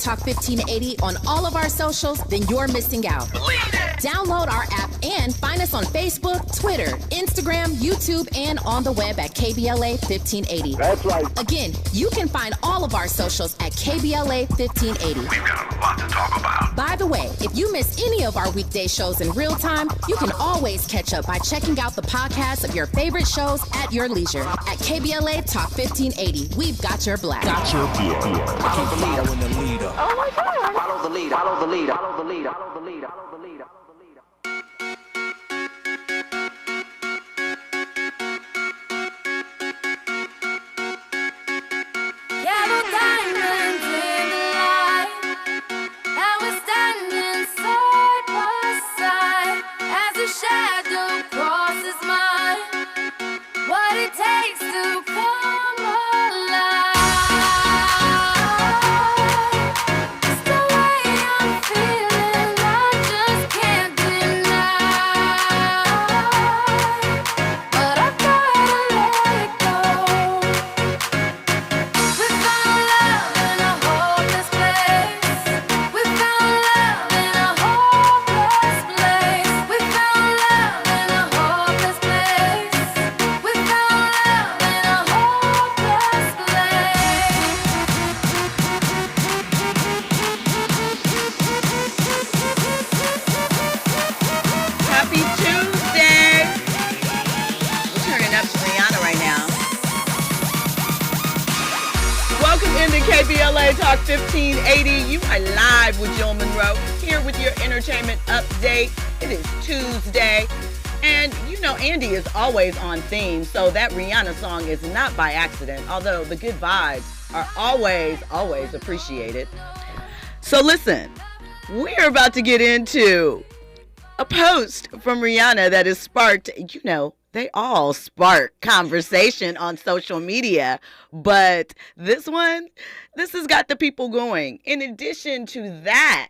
Talk 1580 on all of our socials, then you're missing out. Download our app and find us on Facebook, Twitter, Instagram, YouTube, and on the web at KBLA 1580. That's right. Again, you can find all of our socials at KBLA 1580. We've got a lot to talk about. By the way, if you miss any of our weekday shows in real time, you can always catch up by checking out the podcasts of your favorite shows at your leisure. At KBLA Talk 1580, we've got your black. Follow the leader when the leader. Oh my God. Follow the leader. Follow the leader. Follow the leader. Follow the leader. Follow the leader. Yellow diamonds in the light. Now we're standing side by side as the shadow crosses mine. What it takes to come alive. It's the way I'm feeling, I just can't deny. But I gotta let it go. We found love in a hopeless place. We found love in a hopeless place. We found love in a hopeless place. We found love in a hopeless Happy Tuesday. We're turning up to Rihanna right now. Welcome into KBLA Talk 1580. You are live with Jill Monroe here with your entertainment update. It is Tuesday. And you know Andy is always on theme, so that Rihanna song is not by accident, although the good vibes are always appreciated. So listen, we're about to get into a post from Rihanna that has sparked, you know, they all spark conversation on social media, but this has got the people going. In addition to that,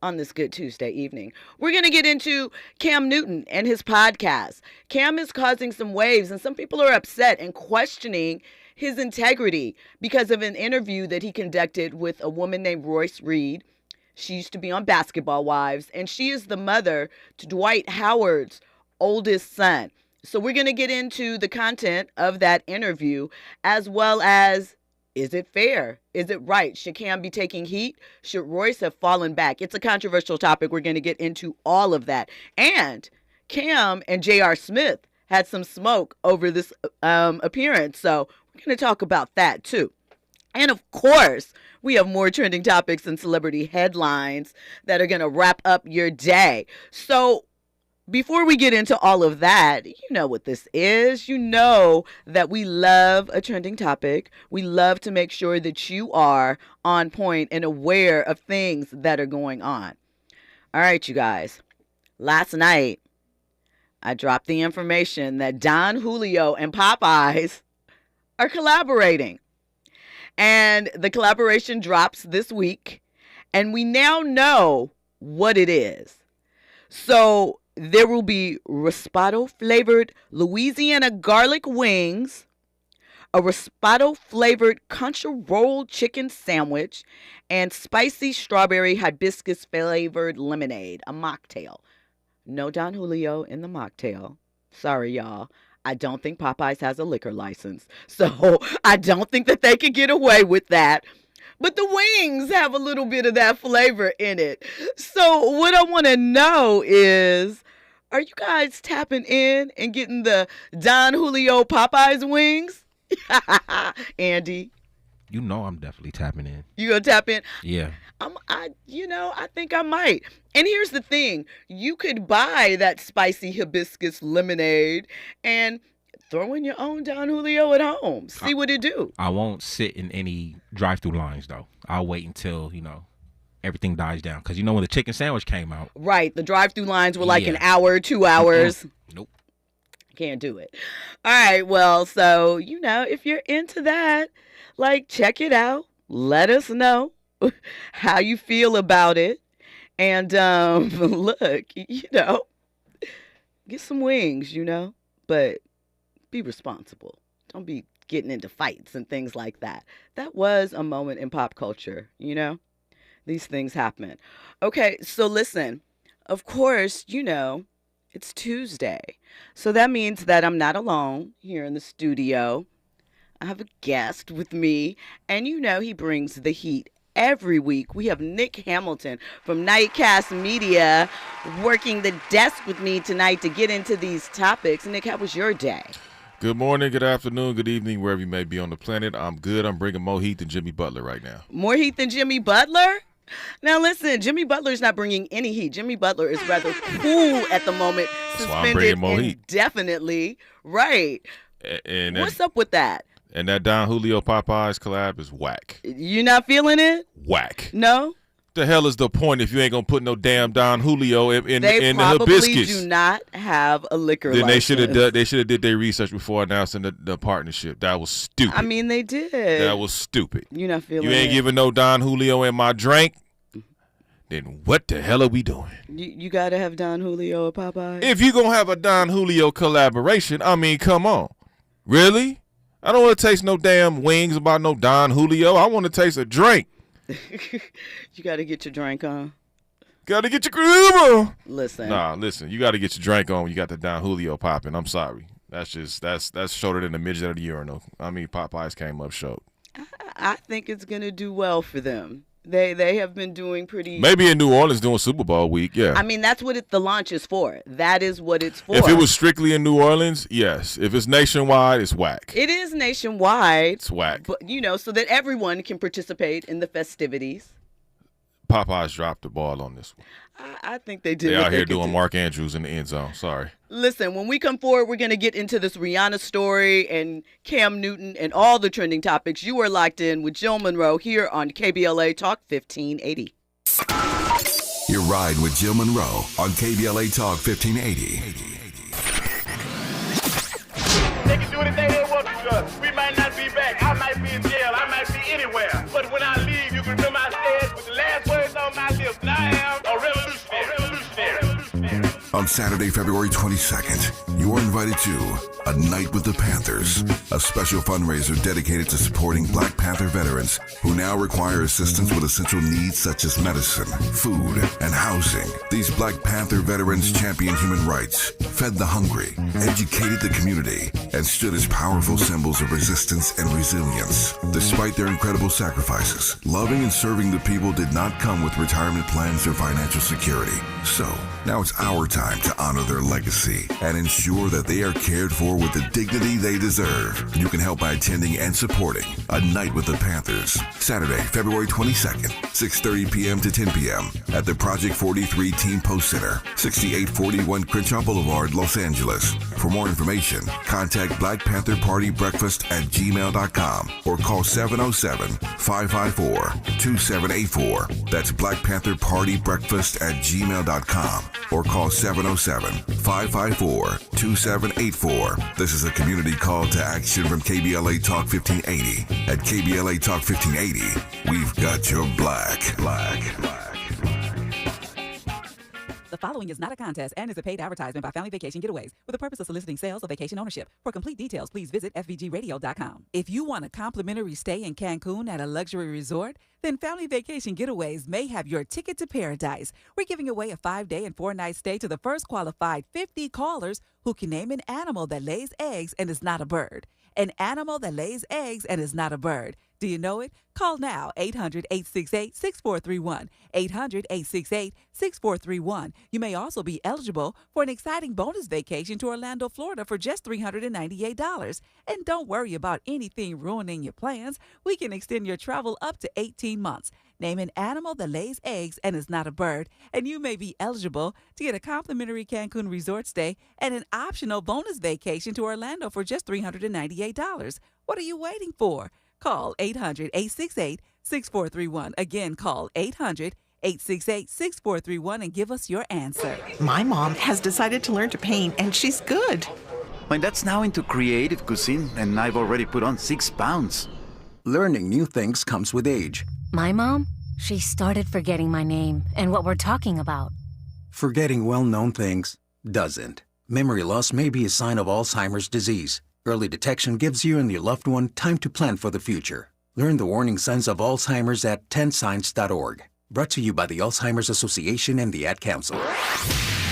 on this Good Tuesday evening, we're going to get into Cam Newton and his podcast. Cam is causing some waves, and some people are upset and questioning his integrity because of an interview that he conducted with a woman named Royce Reed. She used to be on Basketball Wives, and she is the mother to Dwight Howard's oldest son. So we're going to get into the content of that interview, as well as, is it fair? Is it right? Should Cam be taking heat? Should Royce have fallen back? It's a controversial topic. We're going to get into all of that. And Cam and J.R. Smith had some smoke over this appearance. So we're going to talk about that too. And of course, we have more trending topics and celebrity headlines that are going to wrap up your day. So before we get into all of that, you know what this is. You know that we love a trending topic. We love to make sure that you are on point and aware of things that are going on. All right, you guys. Last night, I dropped the information that Don Julio and Popeyes are collaborating. And the collaboration drops this week. And we now know what it is. So there will be Raspado-flavored Louisiana garlic wings, a Raspado-flavored country rolled chicken sandwich, and spicy strawberry hibiscus-flavored lemonade, a mocktail. No Don Julio in the mocktail. Sorry, y'all. I don't think Popeyes has a liquor license, so I don't think that they could get away with that. But the wings have a little bit of that flavor in it. So what I want to know is, are you guys tapping in and getting the Don Julio Popeyes wings? Andy? You know I'm definitely tapping in. You gonna tap in? Yeah. I think I might. And here's the thing. You could buy that spicy hibiscus lemonade and throw in your own Don Julio at home. See what it do. I won't sit in any drive-through lines, though. I'll wait until, everything dies down. Because, when the chicken sandwich came out. Right. The drive-through lines were like an hour, 2 hours. Nope. Can't do it. All right. Well, so, if you're into that, check it out. Let us know how you feel about it. And look, get some wings, but be responsible. Don't be getting into fights and things like that. That was a moment in pop culture, These things happen. Okay, so listen. Of course, it's Tuesday. So that means that I'm not alone here in the studio. I have a guest with me, and he brings the heat every week. We have Nick Hamilton from Nightcast Media working the desk with me tonight to get into these topics. Nick, how was your day? Good morning, good afternoon, good evening, wherever you may be on the planet. I'm good. I'm bringing more heat than Jimmy Butler right now. More heat than Jimmy Butler? Now listen, Jimmy Butler's not bringing any heat. Jimmy Butler is rather cool at the moment, That's why I'm bringing more heat. Indefinitely. Right. And what's up with that? And that Don Julio Popeyes collab is whack. You not feeling it? Whack. No? The hell is the point if you ain't gonna put no damn Don Julio in the hibiscus? They probably do not have a liquor license. They should have did their research before announcing the partnership. That was stupid. I mean, they did. That was stupid. You not feeling You ain't giving no Don Julio in my drink. Then what the hell are we doing? You got to have Don Julio at Popeyes? If you going to have a Don Julio collaboration, I mean, come on. Really? I don't want to taste no damn wings about no Don Julio. I want to taste a drink. You got to get your drink on. Got to get your groove on. Listen. Listen. You got to get your drink on when you got the Don Julio popping. I'm sorry. That's shorter than the midget of the urinal. I mean, Popeyes came up short. I think it's going to do well for them. They have been doing pretty. Maybe in New Orleans doing Super Bowl week, yeah. I mean, that's what the launch is for. That is what it's for. If it was strictly in New Orleans, yes. If it's nationwide, it's whack. It is nationwide. It's whack. But, so that everyone can participate in the festivities. Popeyes dropped the ball on this one. I think they did. They out here doing Mark Andrews in the end zone. Sorry. Listen, when we come forward, we're going to get into this Rihanna story and Cam Newton and all the trending topics. You are locked in with Jill Monroe here on KBLA Talk 1580. You're riding with Jill Monroe on KBLA Talk 1580. They can do anything they want to us. We might not be back. I might be in jail. I might be anywhere. But when I leave, you can remember I said with the last words on my lips, now I am a revolutionary. On Saturday, February 22nd, you are invited to A Night with the Panthers, a special fundraiser dedicated to supporting Black Panther veterans who now require assistance with essential needs such as medicine, food, and housing. These Black Panther veterans championed human rights, fed the hungry, educated the community, and stood as powerful symbols of resistance and resilience. Despite their incredible sacrifices, loving and serving the people did not come with retirement plans or financial security. So, now it's our time to honor their legacy and ensure that they are cared for with the dignity they deserve. You can help by attending and supporting A Night with the Panthers, Saturday, February 22nd, 6:30 p.m. to 10 p.m. at the Project 43 Team Post Center, 6841 Crenshaw Boulevard, Los Angeles. For more information, contact Black Panther Party Breakfast at gmail.com or call 707-554-2784. That's Black Panther Party Breakfast at gmail.com or call 707-554-2784. This is a community call to action from KBLA Talk 1580. At KBLA Talk 1580, we've got your black. The following is not a contest and is a paid advertisement by Family Vacation Getaways with the purpose of soliciting sales of vacation ownership. For complete details, please visit fvgradio.com. If you want a complimentary stay in Cancun at a luxury resort, then Family Vacation Getaways may have your ticket to paradise. We're giving away a 5-day and 4-night stay to the first qualified 50 callers who can name an animal that lays eggs and is not a bird. An animal that lays eggs and is not a bird. Do you know it? Call now, 800-868-6431, 800-868-6431. You may also be eligible for an exciting bonus vacation to Orlando, Florida for just $398. And don't worry about anything ruining your plans. We can extend your travel up to 18 months. Name an animal that lays eggs and is not a bird, and you may be eligible to get a complimentary Cancun resort stay and an optional bonus vacation to Orlando for just $398. What are you waiting for? Call 800-868-6431. Again, call 800-868-6431 and give us your answer. My mom has decided to learn to paint, and she's good. My dad's now into creative cuisine, and I've already put on 6 pounds. Learning new things comes with age. My mom, she started forgetting my name and what we're talking about. Forgetting well-known things doesn't. Memory loss may be a sign of Alzheimer's disease. Early detection gives you and your loved one time to plan for the future. Learn the warning signs of Alzheimer's at 10signs.org. Brought to you by the Alzheimer's Association and the Ad Council.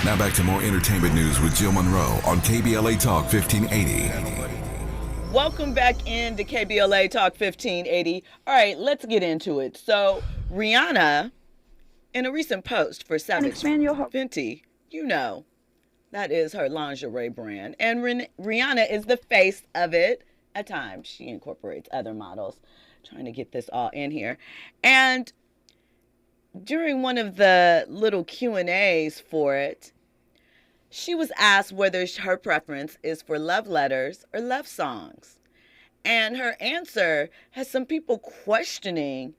Now back to more entertainment news with Jill Monroe on KBLA Talk 1580. Welcome back into KBLA Talk 1580. All right, let's get into it. So, Rihanna, in a recent post for Savage Fenty, that is her lingerie brand. And Rihanna is the face of it. At times, she incorporates other models. Trying to get this all in here. And during one of the little Q&As for it, she was asked whether her preference is for love letters or love songs. And her answer has some people questioning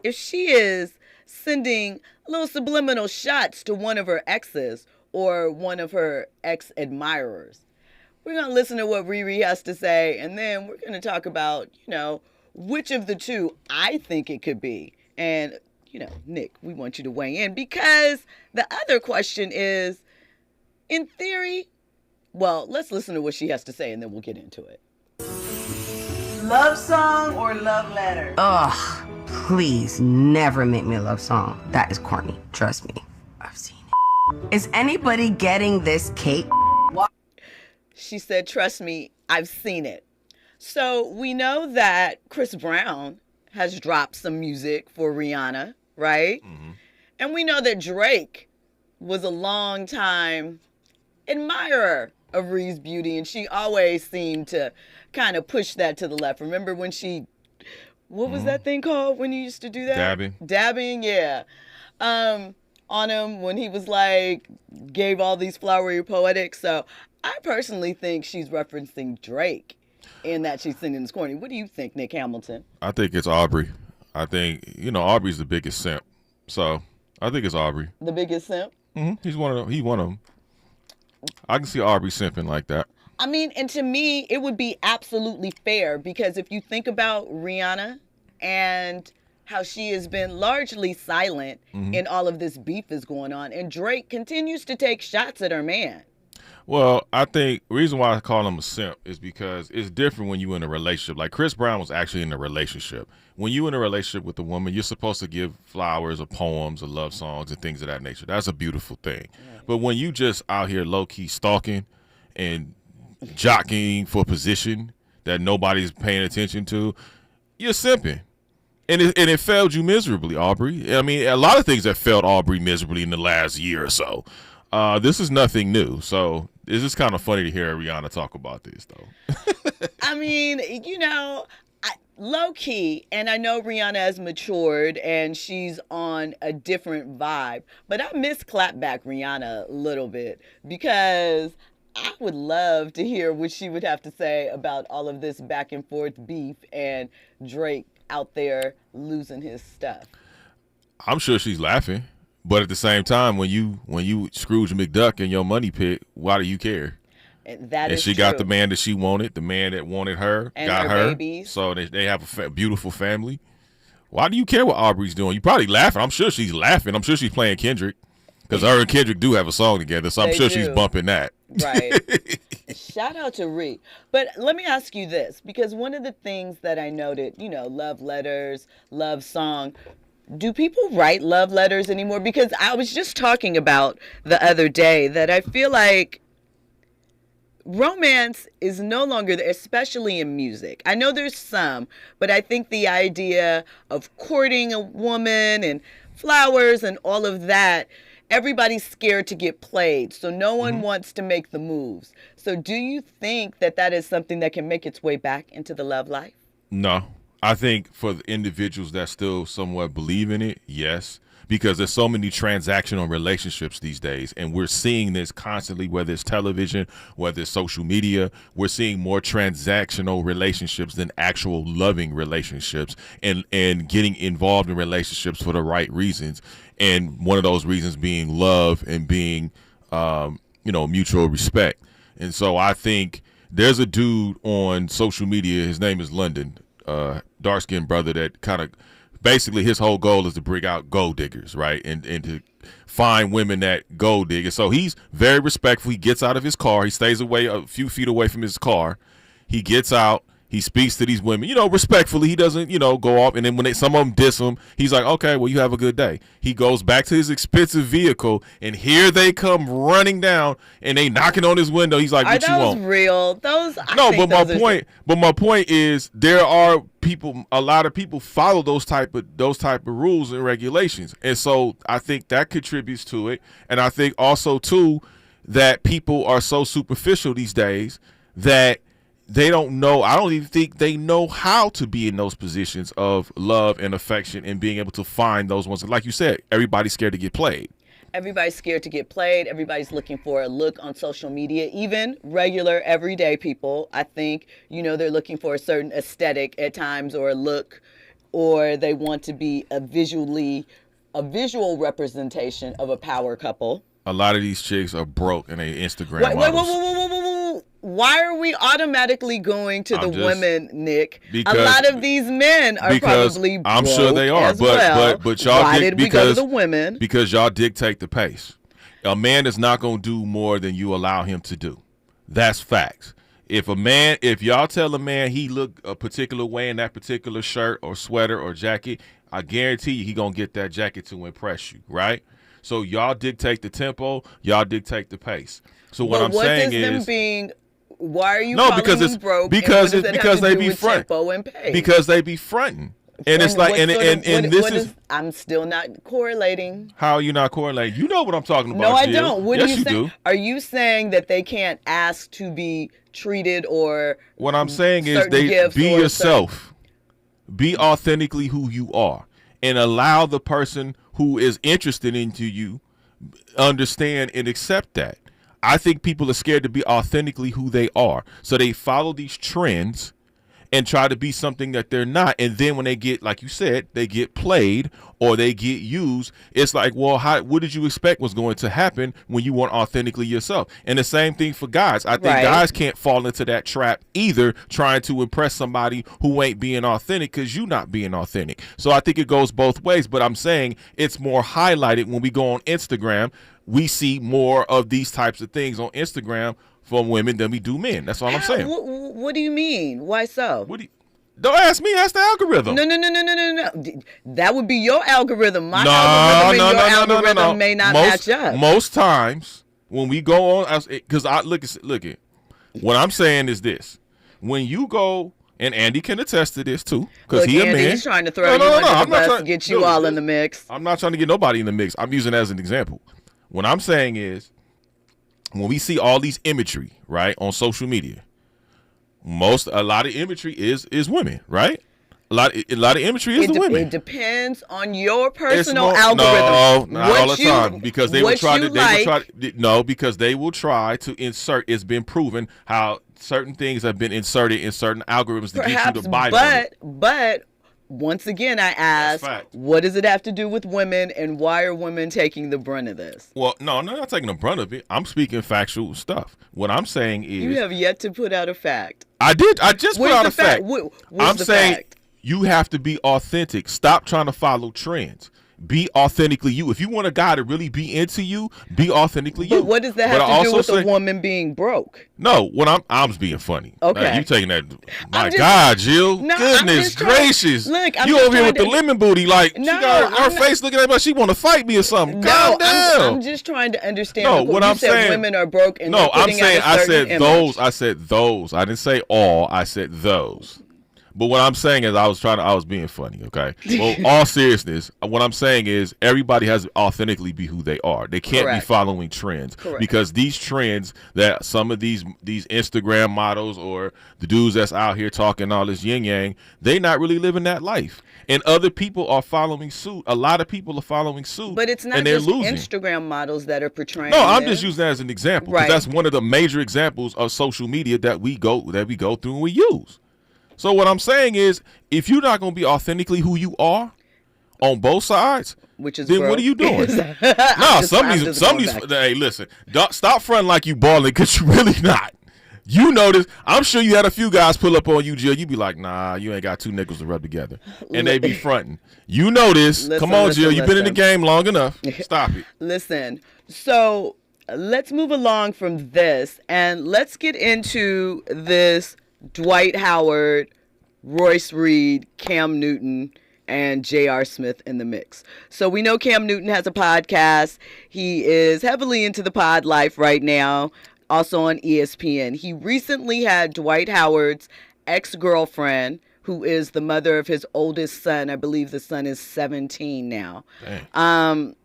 if she is sending little subliminal shots to one of her exes or one of her ex-admirers. We're going to listen to what Riri has to say, and then we're going to talk about, which of the two I think it could be. And, Nick, we want you to weigh in because the other question is, in theory, well, let's listen to what she has to say, and then we'll get into it. Love song or love letter? Ugh, please never make me a love song. That is corny. Trust me. I've seen it. Is anybody getting this cake? She said, trust me, I've seen it. So we know that Chris Brown has dropped some music for Rihanna, right? Mm-hmm. And we know that Drake was a long time admirer of Ree's beauty, and she always seemed to kind of push that to the left. Remember when what was that thing called when you used to do that? Dabbing, yeah. On him when he was gave all these flowery poetics. So I personally think she's referencing Drake in that she's singing this corny. What do you think, Nick Hamilton? I think it's Aubrey. I think, Aubrey's the biggest simp. So I think it's Aubrey. The biggest simp? Mm-hmm. He's one of them. I can see Aubrey simping like that. I mean, and to me, it would be absolutely fair because if you think about Rihanna and how she has been largely silent in all of this beef is going on, and Drake continues to take shots at her man. Well, I think the reason why I call him a simp is because it's different when you're in a relationship. Like Chris Brown was actually in a relationship. When you're in a relationship with a woman, you're supposed to give flowers or poems or love songs and things of that nature. That's a beautiful thing. Yeah. But when you just out here low-key stalking and jockeying for position that nobody's paying attention to, you're simping. And it failed you miserably, Aubrey. I mean, a lot of things have failed Aubrey miserably in the last year or so. This is nothing new. So it's just kind of funny to hear Rihanna talk about this, though. I mean, low key, and I know Rihanna has matured and she's on a different vibe, but I miss clapback Rihanna a little bit because I would love to hear what she would have to say about all of this back and forth beef and Drake out there losing his stuff. I'm sure she's laughing, but at the same time, when you Scrooge McDuck in your money pit, why do you care? And she got the man that she wanted, the man that wanted her, and got her her. Babies. So they have a beautiful family. Why do you care what Aubrey's doing? You probably laughing. I'm sure she's laughing. I'm sure she's playing Kendrick because her and Kendrick do have a song together. So I'm sure she's bumping that. Right. Shout out to Ree. But let me ask you this, because one of the things that I noted, love letters, love song. Do people write love letters anymore? Because I was just talking about the other day that I feel like romance is no longer there, especially in music. I know there's some, but I think the idea of courting a woman and flowers and all of that, everybody's scared to get played. So no one wants to make the moves. So do you think that that is something that can make its way back into the love life? No. I think for the individuals that still somewhat believe in it, yes. Because there's so many transactional relationships these days, and we're seeing this constantly, whether it's television, whether it's social media. We're seeing more transactional relationships than actual loving relationships, and getting involved in relationships for the right reasons. And one of those reasons being love and being, mutual respect. And so I think there's a dude on social media. His name is London, dark-skinned brother that kind of. Basically, his whole goal is to bring out gold diggers, right? And to find women that gold digger. So he's very respectful. He gets out of his car. He stays away a few feet away from his car. He gets out. He speaks to these women, respectfully. He doesn't, go off. And then when some of them diss him, he's like, okay, well, you have a good day. He goes back to his expensive vehicle, and here they come running down, and they knocking on his window. He's like, what you want? Are those real? But my point is there are people, a lot of people follow those type of rules and regulations. And so I think that contributes to it. And I think also, too, that people are so superficial these days that they don't know. I don't even think they know how to be in those positions of love and affection and being able to find those ones. Like you said, everybody's scared to get played. Everybody's scared to get played. Everybody's looking for a look on social media. Even regular, everyday people, I think, they're looking for a certain aesthetic at times or a look, or they want to be a visual representation of a power couple. A lot of these chicks are broke and they Instagram models. Why are we automatically going to the women, Nick? A lot of these men are probably broke. I'm sure they are, but y'all why did we go to the women? Because y'all dictate the pace. A man is not going to do more than you allow him to do. That's facts. If y'all tell a man he look a particular way in that particular shirt or sweater or jacket, I guarantee you he going to get that jacket to impress you, right? So y'all dictate the tempo, y'all dictate the pace. So what I'm saying is, why are you calling them broke? Because they be fronting. Because they be fronting. And it's like, and this is. I'm still not correlating. How are you not correlating? You know what I'm talking about. No, I Jill. don't. What yes, are you saying? Do. Are you saying that they can't ask to be treated or? What I'm saying is, be yourself, be authentically who you are, and allow the person who is interested into you understand and accept that. I think people are scared to be authentically who they are. So they follow these trends and try to be something that they're not. And then when they get, like you said, they get played or they get used, it's like, well, what did you expect was going to happen when you weren't authentically yourself? And the same thing for guys. I think guys can't fall into that trap either, trying to impress somebody who ain't being authentic because you not being authentic. So I think it goes both ways, but I'm saying it's more highlighted when we go on Instagram. We see more of these types of things on Instagram from women than we do men. That's all I'm saying. What do you mean? Why so? Don't ask me. Ask the algorithm. No. That would be your algorithm. My algorithm and your algorithm may not match up. Most times when we go on, because I look at what I'm saying is this: when you go, and Andy can attest to this too, because he a man. He's trying to throw you under the bus to get you all in the mix. I'm not trying to get nobody in the mix. I'm using it as an example. What I'm saying is, when we see all these imagery, right, on social media, a lot of imagery is women, right? A lot of imagery is the women. It depends on your personal algorithm. No, not all the time, because they will try to insert. It's been proven how certain things have been inserted in certain algorithms to get you to buy them. But once again, I ask, what does it have to do with women, and why are women taking the brunt of this? Well, no, I'm not taking the brunt of it. I'm speaking factual stuff. What I'm saying is, you have yet to put out a fact. I did. I just put out a fact. I'm saying you have to be authentic. Stop trying to follow trends. Be authentically you. If you want a guy to really be into you, be authentically you. But what does that have to do with a woman being broke? No, when I'm being funny. Okay. You taking that? My God, Jill. No, goodness gracious. Look, you over here with the lemon booty, like she got her face looking at me like she want to fight me or something. Calm down. I'm just trying to understand. What I'm saying, women are broke, and I'm saying I said those. I said those. I didn't say all. I said those. But what I'm saying is I was being funny, okay? Well, all seriousness, what I'm saying is everybody has to authentically be who they are. They can't be following trends. Correct. Because these trends that some of these Instagram models or the dudes that's out here talking all this yin yang, they not really living that life. And other people are following suit. A lot of people are following suit. But it's not just Instagram models that are portraying. No, I'm just using that as an example. Right. That's one of the major examples of social media that we go through and we use. So what I'm saying is, if you're not going to be authentically who you are on both sides, then what are you doing? No, some of these. Hey, listen, stop fronting like you balling because you really not. You notice. I'm sure you had a few guys pull up on you, Jill. You be like, nah, you ain't got two nickels to rub together, and they be fronting. You notice. Come on, Jill. You've been in the game long enough. Stop it. Listen. So let's move along from this, and let's get into this Dwight Howard, Royce Reed, Cam Newton, and J.R. Smith in the mix. So we know Cam Newton has a podcast. He is heavily into the pod life right now, also on ESPN. He recently had Dwight Howard's ex-girlfriend, who is the mother of his oldest son. I believe the son is 17 now.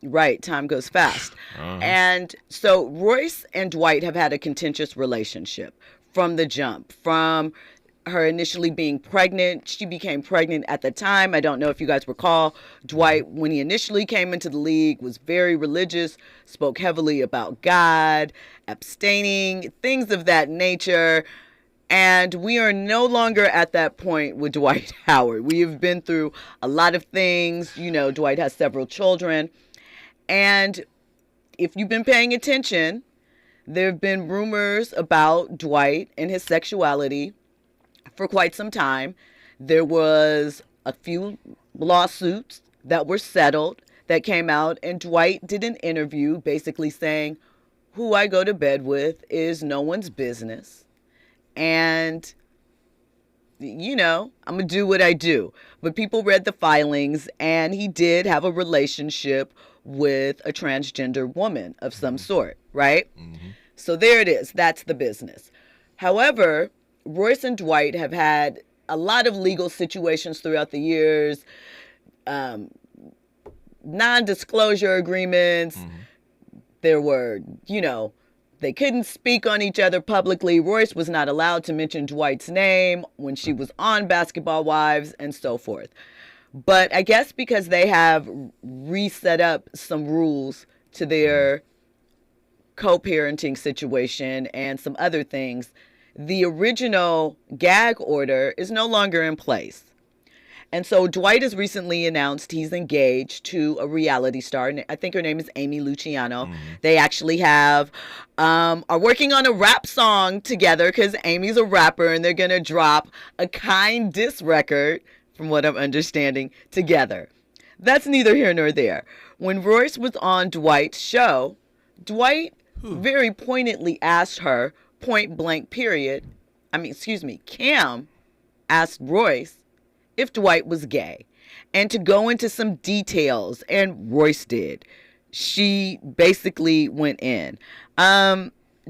Right, time goes fast. And so Royce and Dwight have had a contentious relationship from the jump, from her initially being pregnant. She became pregnant at the time. I don't know if you guys recall. Dwight, when he initially came into the league, was very religious, spoke heavily about God, abstaining, things of that nature. And we are no longer at that point with Dwight Howard. We have been through a lot of things. You know, Dwight has several children. And if you've been paying attention, there have been rumors about Dwight and his sexuality for quite some time. There was a few lawsuits that were settled that came out, and Dwight did an interview basically saying, who I go to bed with is no one's business. And, you know, I'm going to do what I do. But people read the filings, and he did have a relationship with a transgender woman of some sort, right? So there it is. That's the business. However, Royce and Dwight have had a lot of legal situations throughout the years, non-disclosure agreements. There were, you know, they couldn't speak on each other publicly. Royce was not allowed to mention Dwight's name when she was on Basketball Wives and so forth. But I guess because they have reset up some rules to their co-parenting situation and some other things, the original gag order is no longer in place. And so Dwight has recently announced he's engaged to a reality star. I think her name is Amy Luciano. They actually are working on a rap song together because Amy's a rapper, and they're going to drop a kind diss record, from what I'm understanding, together. That's neither here nor there. When Royce was on Dwight's show, Dwight very pointedly asked her, point blank period, Cam asked Royce if Dwight was gay and to go into some details, and Royce did. She basically went in.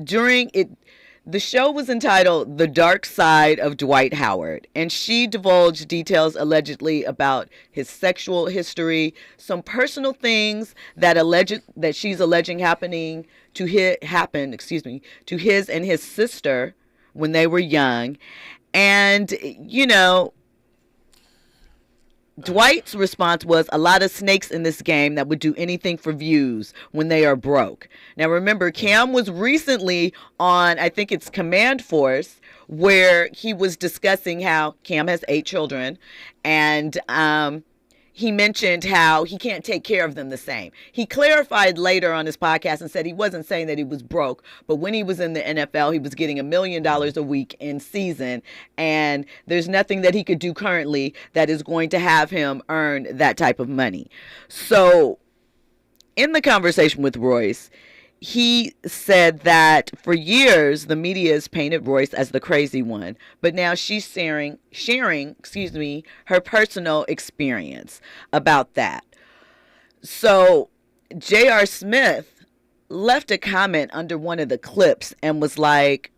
During it, the show was entitled The Dark Side of Dwight Howard, and she divulged details allegedly about his sexual history, some personal things that she's alleging happened to his and his sister when they were young. And, you know, Dwight's response was a lot of snakes in this game that would do anything for views when they are broke. Now, remember, Cam was recently on, I think it's Command Force, where he was discussing how Cam has 8 children, and he mentioned how he can't take care of them the same. He clarified later on his podcast and said he wasn't saying that he was broke, but when he was in the NFL, he was getting $1 million a week in season, and there's nothing that he could do currently that is going to have him earn that type of money. So in the conversation with Royce, he said that for years the media has painted Royce as the crazy one, but now she's sharing, her personal experience about that. So J.R. Smith left a comment under one of the clips and was like,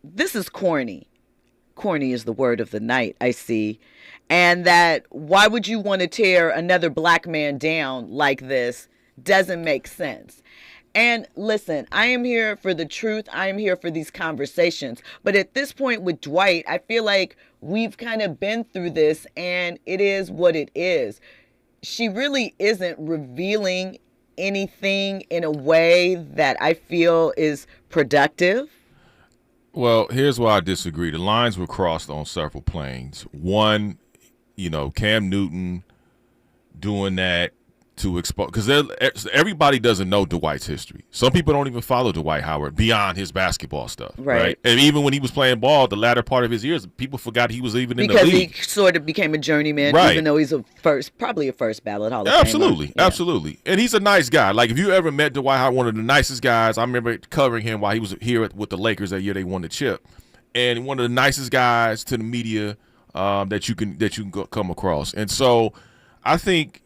"This is corny. Corny is the word of the night, I see. And that why would you want to tear another black man down like this? Doesn't make sense." And listen, I am here for the truth. I am here for these conversations. But at this point with Dwight, I feel like we've kind of been through this, and it is what it is. She really isn't revealing anything in a way that I feel is productive. Well, here's why I disagree. The lines were crossed on several planes. One, you know, Cam Newton doing that to expose, because everybody doesn't know Dwight's history. Some people don't even follow Dwight Howard beyond his basketball stuff, right? And even when he was playing ball, the latter part of his years, people forgot he was even in the league. Because he sort of became a journeyman, even though he's probably a first ballot Hall of Famer. Yeah. Absolutely. And he's a nice guy. Like, if you ever met Dwight Howard, one of the nicest guys. I remember covering him while he was here with the Lakers that year they won the chip. and one of the nicest guys to the media that you can come across. And so I think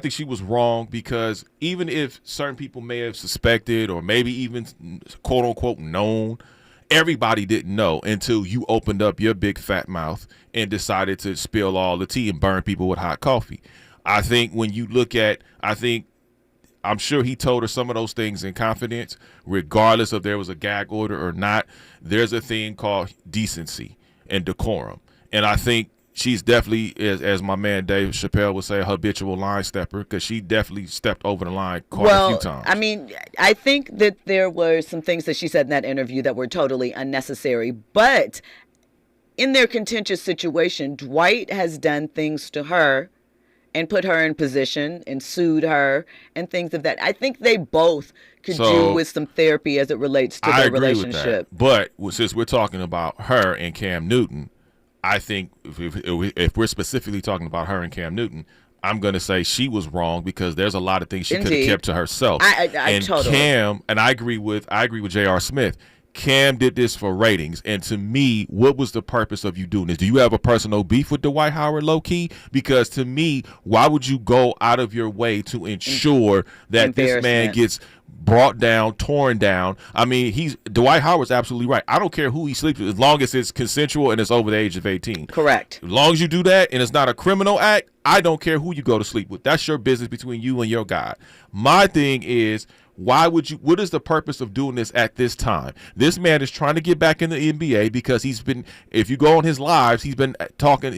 she was wrong, because even if certain people may have suspected or maybe even quote unquote known, everybody didn't know until you opened up your big fat mouth and decided to spill all the tea and burn people with hot coffee. I think when you look at, I'm sure he told her some of those things in confidence, regardless if there was a gag order or not. There's a thing called decency and decorum. And I think she's definitely, as my man Dave Chappelle would say, a habitual line stepper, because she definitely stepped over the line quite a few times. I mean, I think that there were some things that she said in that interview that were totally unnecessary. But in their contentious situation, Dwight has done things to her and put her in position and sued her and things of that. I think they both could do with some therapy as it relates to their relationship. With that. But since we're talking about her and Cam Newton, I think if we're specifically talking about her and Cam Newton, I'm going to say she was wrong, because there's a lot of things she could have kept to herself. I totally. Cam, and I agree with J.R. Smith. Cam did this for ratings, and to me, what was the purpose of you doing this? Do you have a personal beef with Dwight Howard, low key? Because to me, why would you go out of your way to ensure that this man gets brought down, torn down? I mean, Dwight Howard's absolutely right. I don't care who he sleeps with, as long as it's consensual and it's over the age of 18. Correct. As long as you do that and it's not a criminal act, I don't care who you go to sleep with. That's your business between you and your guy. My thing is, what is the purpose of doing this at this time? This man is trying to get back in the NBA because if you go on his lives, he's been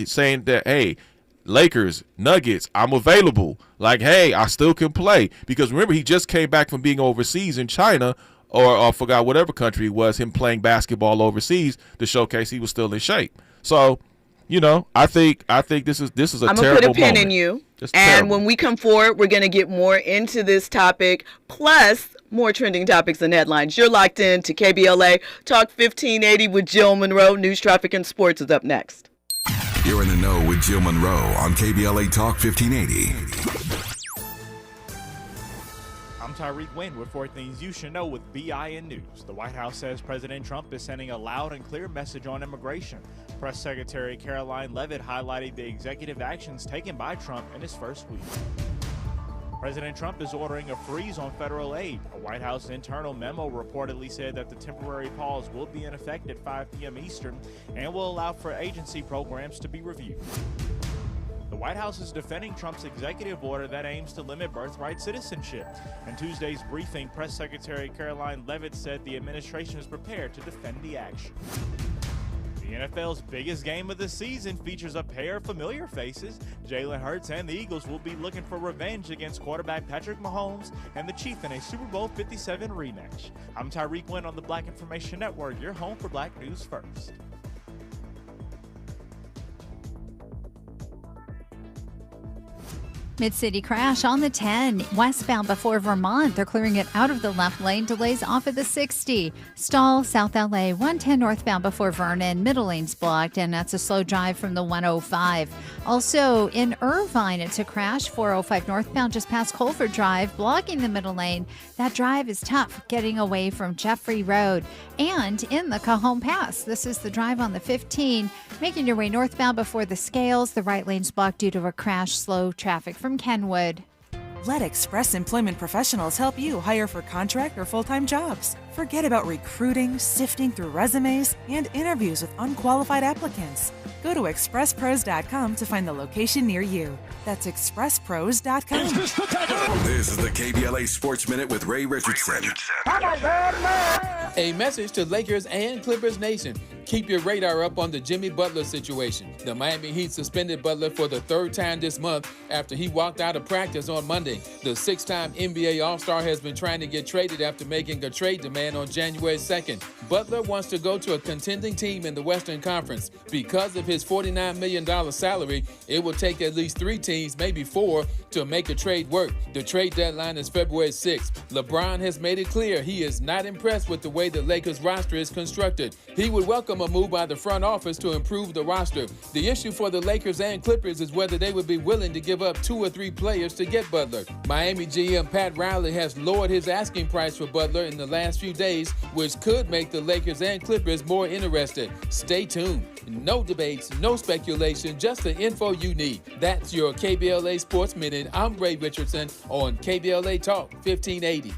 saying that, hey, Lakers, Nuggets, I'm available. Like, hey, I still can play. Because remember, he just came back from being overseas in China, or I forgot whatever country it was, him playing basketball overseas to showcase he was still in shape. So, I think this is a terrible moment. I'm going to put a pin in you. And when we come forward, we're going to get more into this topic, plus more trending topics and headlines. You're locked in to KBLA Talk 1580 with Jill Monroe. News, traffic, and sports is up next. You're in the know with Jill Monroe on KBLA Talk 1580. I'm Tyreek Wynn with 4 things you should know with BIN News. The White House says President Trump is sending a loud and clear message on immigration. Press Secretary Caroline Leavitt highlighted the executive actions taken by Trump in his first week. President Trump is ordering a freeze on federal aid. A White House internal memo reportedly said that the temporary pause will be in effect at 5 p.m. Eastern and will allow for agency programs to be reviewed. The White House is defending Trump's executive order that aims to limit birthright citizenship. In Tuesday's briefing, Press Secretary Caroline Leavitt said the administration is prepared to defend the action. The NFL's biggest game of the season features a pair of familiar faces. Jalen Hurts and the Eagles will be looking for revenge against quarterback Patrick Mahomes and the Chiefs in a Super Bowl 57 rematch. I'm Tyreek Wynn on the Black Information Network, your home for Black News First. Mid-City crash on the 10, westbound before Vermont. They're clearing it out of the left lane. Delays off of the 60. Stall, South LA, 110 northbound before Vernon. Middle lane's blocked, and that's a slow drive from the 105. Also, in Irvine, it's a crash, 405 northbound just past Colford Drive, blocking the middle lane. That drive is tough getting away from Jeffrey Road. And in the Cajon Pass, this is the drive on the 15, making your way northbound before the Scales. The right lane's blocked due to a crash, slow traffic from Kenwood. Let Express Employment Professionals help you hire for contract or full-time jobs. Forget about recruiting, sifting through resumes, and interviews with unqualified applicants. Go to expresspros.com to find the location near you. That's expresspros.com. This is the KBLA Sports Minute with Ray Richardson. A message to Lakers and Clippers Nation. Keep your radar up on the Jimmy Butler situation. The Miami Heat suspended Butler for the 3rd time this month after he walked out of practice on Monday. The 6-time NBA All-Star has been trying to get traded after making a trade demand on January 2nd. Butler wants to go to a contending team in the Western Conference. Because of his $49 million salary, it will take at least 3 teams, maybe 4, to make a trade work. The trade deadline deadline is February 6th. LeBron has made it clear he is not impressed with the way the Lakers roster is constructed. He would welcome a move by the front office to improve the roster. The issue for the Lakers and Clippers is whether they would be willing to give up 2 or 3 players to get Butler. Miami GM Pat Riley has lowered his asking price for Butler in the last few days, which could make the Lakers and Clippers more interested. Stay tuned. No debates, no speculation, just the info you need. That's your KBLA Sports Minute. I'm Ray Richardson on KBLA Talk 1580.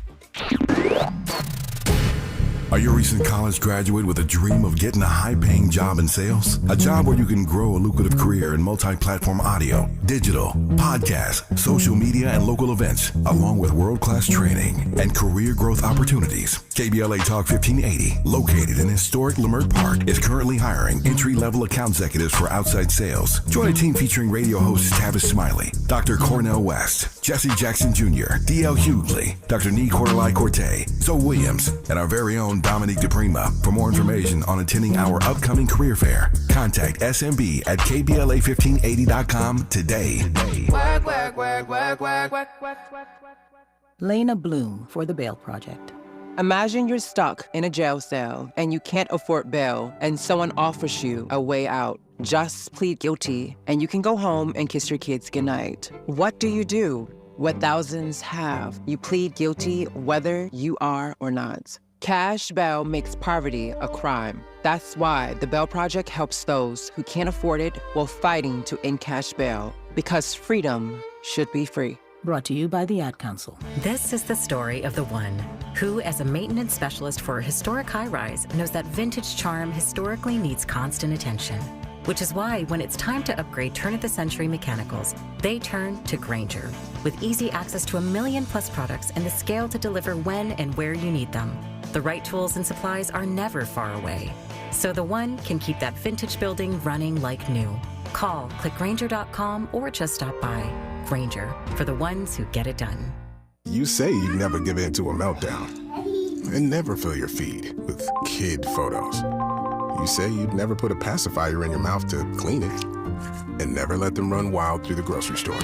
Are you a recent college graduate with a dream of getting a high-paying job in sales? A job where you can grow a lucrative career in multi-platform audio, digital, podcast, social media, and local events, along with world-class training and career growth opportunities. KBLA Talk 1580, located in historic Leimert Park, is currently hiring entry-level account executives for outside sales. Join a team featuring radio hosts Tavis Smiley, Dr. Cornell West, Jesse Jackson Jr., D.L. Hughley, Dr. Nee Cordelai Corte, Zoe Williams, and our very own Dominique DePrima. For more information on attending our upcoming career fair, contact SMB at KBLA1580.com today. Lena Bloom for the Bail Project. Imagine you're stuck in a jail cell and you can't afford bail and someone offers you a way out. Just plead guilty and you can go home and kiss your kids goodnight. What do? What thousands have. You plead guilty whether you are or not. Cash bail makes poverty a crime. That's why the Bail Project helps those who can't afford it while fighting to end cash bail. Because freedom should be free. Brought to you by the Ad Council. This is the story of the one who, as a maintenance specialist for a historic high-rise, knows that vintage charm historically needs constant attention. Which is why when it's time to upgrade turn-of-the-century mechanicals, they turn to Grainger. With easy access to 1 million+ products and the scale to deliver when and where you need them. The right tools and supplies are never far away. So the one can keep that vintage building running like new. Call, click Grainger.com, or just stop by. Grainger, for the ones who get it done. You say you'd never give in to a meltdown and never fill your feed with kid photos. You say you'd never put a pacifier in your mouth to clean it and never let them run wild through the grocery store.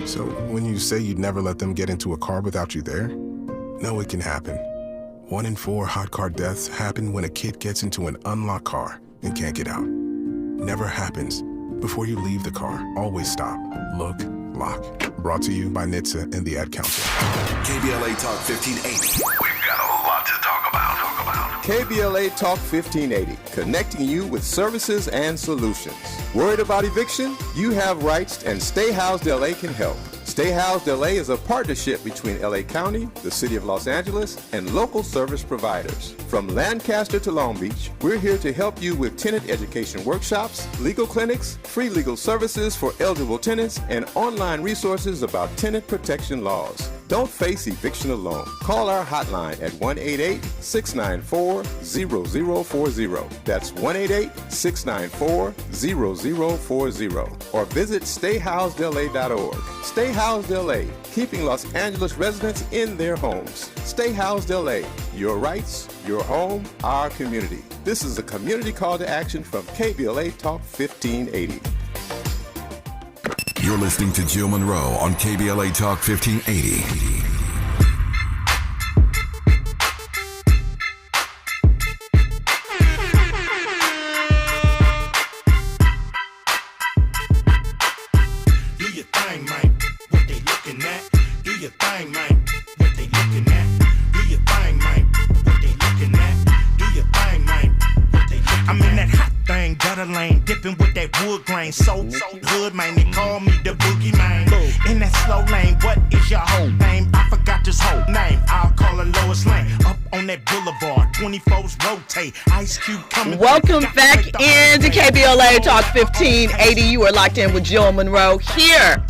So when you say you'd never let them get into a car without you there, no, it can happen. 1 in 4 hot car deaths happen when a kid gets into an unlocked car and can't get out. Never happens. Before you leave the car, always stop, look, lock. Brought to you by NHTSA and the Ad Council. KBLA Talk 1580. We've got a lot to talk about. KBLA Talk 1580, connecting you with services and solutions. Worried about eviction? You have rights, and Stay Housed LA can help. Stay Housed LA is a partnership between LA County, the City of Los Angeles, and local service providers. From Lancaster to Long Beach, we're here to help you with tenant education workshops, legal clinics, free legal services for eligible tenants, and online resources about tenant protection laws. Don't face eviction alone. Call our hotline at 1-888-694-0040. That's 1-888-694-0040. Or visit stayhousedla.org. Stay Housed LA, keeping Los Angeles residents in their homes. Stay Housed LA, your rights, your home, our community. This is a community call to action from KBLA Talk 1580. You're listening to Jill Monroe on KBLA Talk 1580. With that wood grain, so good, man. They call me the boogie man. In that slow lane, what is your whole name? I forgot this whole name. I'll call her Lois Lane. Up on that boulevard, 24s rotate. Ice Cube coming. Welcome back into KBLA Talk 1580. You are locked in with Jill Monroe here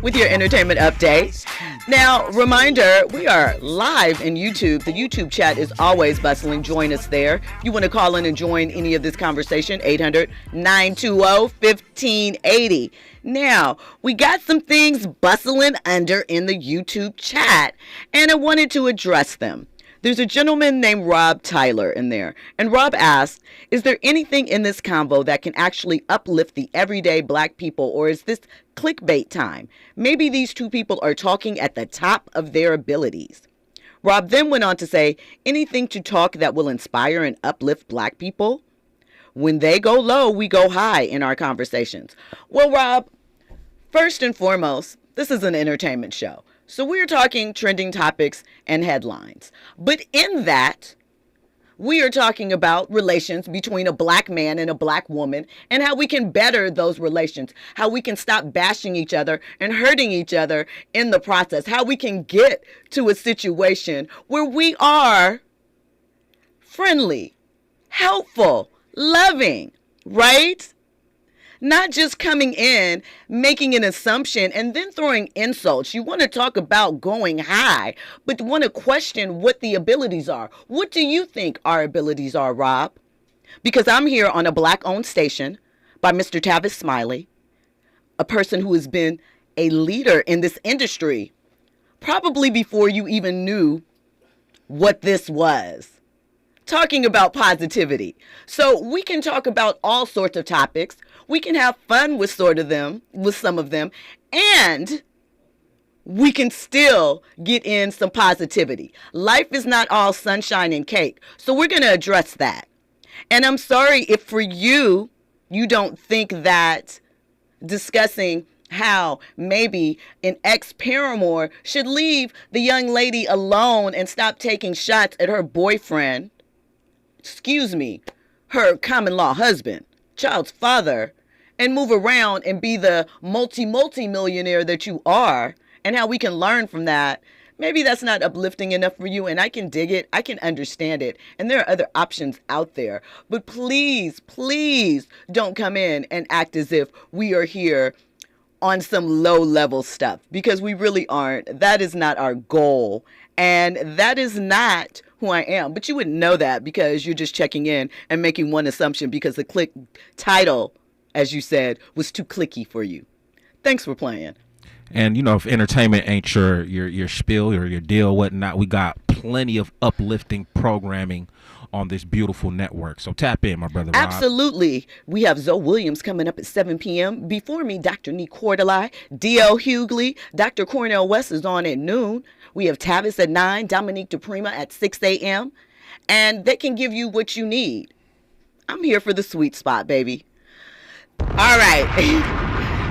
with your entertainment update. Now, reminder, we are live in YouTube. The YouTube chat is always bustling. Join us there. If you want to call in and join any of this conversation, 800-920-1580. Now, we got some things bustling under in the YouTube chat, and I wanted to address them. There's a gentleman named Rob Tyler in there. And Rob asked, is there anything in this convo that can actually uplift the everyday black people, or is this clickbait time? Maybe these two people are talking at the top of their abilities. Rob then went on to say, anything to talk that will inspire and uplift black people? When they go low, we go high in our conversations. Well, Rob, first and foremost, this is an entertainment show. So we're talking trending topics and headlines. But in that, we are talking about relations between a black man and a black woman and how we can better those relations, how we can stop bashing each other and hurting each other in the process, how we can get to a situation where we are friendly, helpful, loving, right? Not just coming in, making an assumption, and then throwing insults. You want to talk about going high, but want to question what the abilities are. What do you think our abilities are, Rob? Because I'm here on a black-owned station by Mr. Tavis Smiley, a person who has been a leader in this industry, probably before you even knew what this was. Talking about positivity. So we can talk about all sorts of topics. We can have fun with some of them, and we can still get in some positivity. Life is not all sunshine and cake. So we're going to address that. And I'm sorry if for you don't think that discussing how maybe an ex-paramour should leave the young lady alone and stop taking shots at her boyfriend, her common law husband, child's father, and move around and be the multi-millionaire that you are, and how we can learn from that. Maybe that's not uplifting enough for you, and I can dig it. I can understand it. And there are other options out there. But please, please don't come in and act as if we are here on some low-level stuff, because we really aren't. That is not our goal, and that is not who I am. But you wouldn't know that because you're just checking in and making one assumption because the click title, as you said, was too clicky for you. Thanks for playing. And, you know, if entertainment ain't your spiel or your deal, whatnot, we got plenty of uplifting programming on this beautiful network. So tap in, my brother Rob. Absolutely. We have Zoe Williams coming up at 7 p.m. Before me, Dr. Nee Cordelai, D.L. Hughley, Dr. Cornell West is on at noon. We have Tavis at 9, Dominique DePrima at 6 a.m. And they can give you what you need. I'm here for the sweet spot, baby. All right.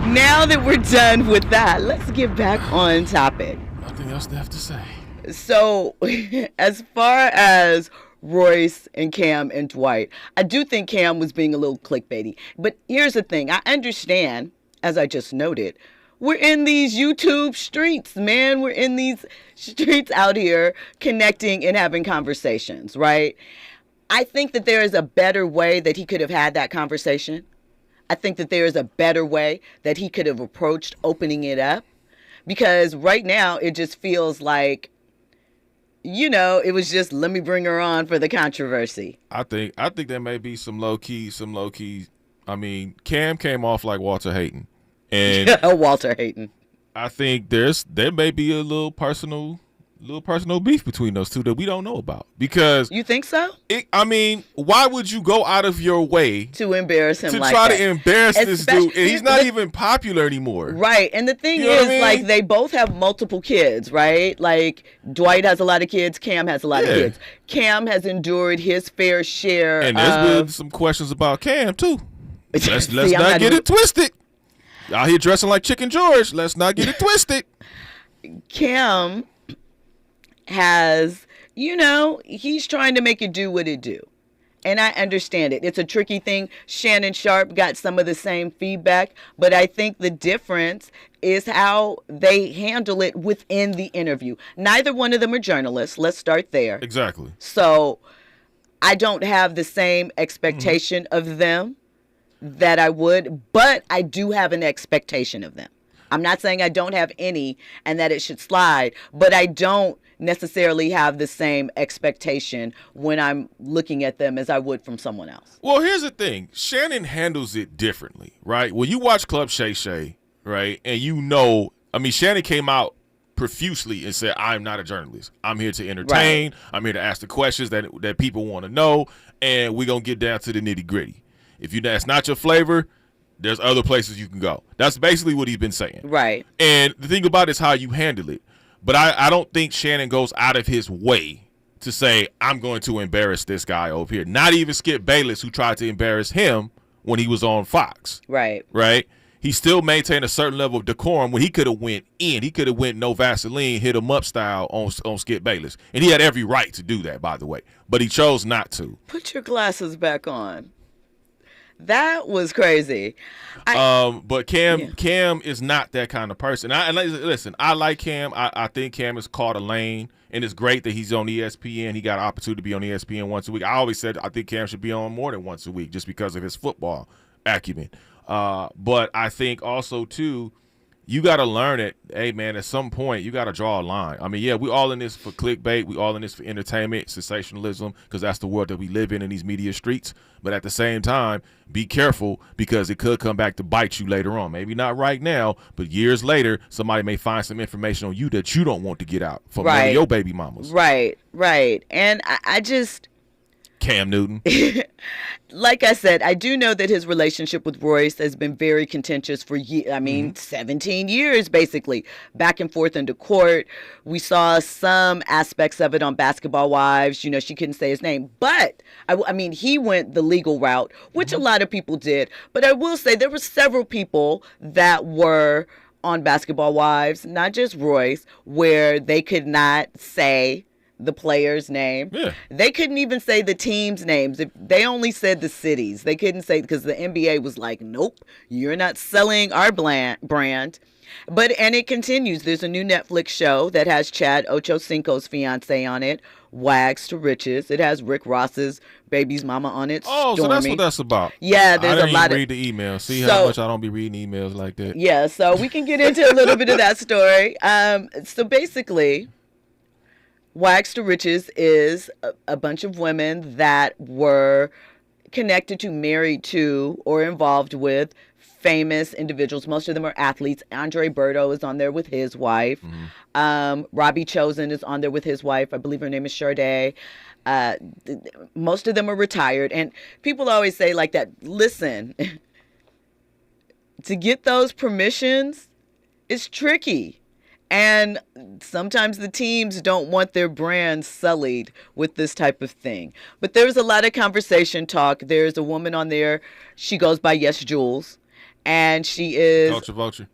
Now that we're done with that, let's get back on topic. Nothing else to have to say. So, as far as Royce and Cam and Dwight, I do think Cam was being a little clickbaity. But here's the thing. I understand, as I just noted, we're in these YouTube streets, man. We're in these streets out here connecting and having conversations, right? I think that there is a better way that he could have had that conversation. I think that there is a better way that he could have approached opening it up, because right now it just feels like, you know, it was just, let me bring her on for the controversy. I think there may be some low key. I mean, Cam came off like Walter Hayton, and Walter Hayton. I think there may be a little personal beef between those two that we don't know about. Because you think so? I mean, why would you go out of your way to embarrass him, to like try that? to embarrass this dude? And he's not even popular anymore, right? And the thing you know is, what I mean? like, they both have multiple kids, right? Like, Dwight has a lot of kids, Cam has a lot of kids. Cam has endured his fair share, and there's been some questions about Cam too. Let's See, not get it twisted. Out here dressing like Chicken George. Let's not get it twisted. Cam has, you know, he's trying to make it do what it do. And I understand it. It's a tricky thing. Shannon Sharp got some of the same feedback, but I think the difference is how they handle it within the interview. Neither one of them are journalists. Let's start there. Exactly. So I don't have the same expectation of them that I would, but I do have an expectation of them. I'm not saying I don't have any and that it should slide, but I don't necessarily have the same expectation when I'm looking at them as I would from someone else. Well, here's the thing. Shannon handles it differently, right? When you watch Club Shay Shay, right, and you know, I mean, Shannon came out profusely and said, I'm not a journalist. I'm here to entertain. Right. I'm here to ask the questions that people want to know, and we're going to get down to the nitty-gritty. If that's not your flavor, there's other places you can go. That's basically what he's been saying. Right. And the thing about it is how you handle it. But I don't think Shannon goes out of his way to say, I'm going to embarrass this guy over here. Not even Skip Bayless, who tried to embarrass him when he was on Fox. Right. Right? He still maintained a certain level of decorum when he could have went in. He could have went no Vaseline, hit him up style on Skip Bayless. And he had every right to do that, by the way. But he chose not to. Put your glasses back on. That was crazy. But Cam is not that kind of person. Listen, I like Cam. I think Cam has caught a lane, and it's great that he's on ESPN. He got an opportunity to be on ESPN once a week. I always said I think Cam should be on more than once a week just because of his football acumen. But I think also, too, you got to learn it. Hey, man, at some point, you got to draw a line. I mean, yeah, we all in this for clickbait. We all in this for entertainment, sensationalism, because that's the world that we live in these media streets. But at the same time, be careful because it could come back to bite you later on. Maybe not right now, but years later, somebody may find some information on you that you don't want to get out from one of your baby mamas. Right. And I just... Cam Newton. Like I said, I do know that his relationship with Royce has been very contentious for 17 years, basically, back and forth into court. We saw some aspects of it on Basketball Wives. You know, she couldn't say his name. But, I mean, he went the legal route, which a lot of people did. But I will say there were several people that were on Basketball Wives, not just Royce, where they could not say the player's name. Yeah. They couldn't even say the team's names. If they only said the cities. They couldn't say, because the NBA was like, nope, you're not selling our brand. And it continues. There's a new Netflix show that has Chad Ochocinco's fiance on it, Wags to Riches. It has Rick Ross's baby's mama on it. Oh, Stormy. So that's what that's about. Yeah, there's I didn't a lot even read the email. See how much I don't be reading emails like that. Yeah, so we can get into a little bit of that story. So basically, Wags to Riches is a bunch of women that were connected to, married to, or involved with famous individuals. Most of them are athletes. Andre Berto is on there with his wife. Robbie Chosen is on there with his wife. I believe her name is Sade. Most of them are retired. And people always say like that, listen, to get those permissions, it's tricky. And sometimes the teams don't want their brand sullied with this type of thing. But there's a lot of conversation talk. There's a woman on there. She goes by Yes Jules. And she is... Culture Vulture.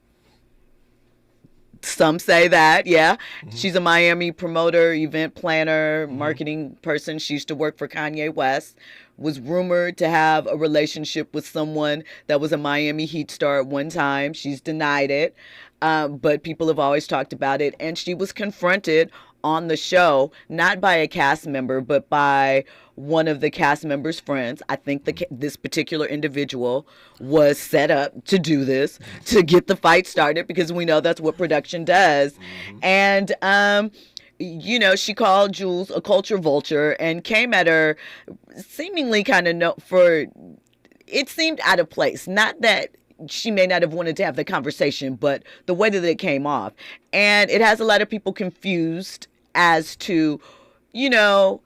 Some say that, yeah. She's a Miami promoter, event planner, marketing person. She used to work for Kanye West. Was rumored to have a relationship with someone that was a Miami Heat star at one time. She's denied it. But people have always talked about it. And she was confronted on the show, not by a cast member, but by one of the cast members' friends. I think this particular individual was set up to do this, to get the fight started, because we know that's what production does. And, you know, she called Jules a culture vulture and came at her seemingly kind of it seemed out of place. Not that she may not have wanted to have the conversation, but the way that it came off. And it has a lot of people confused as to, you know,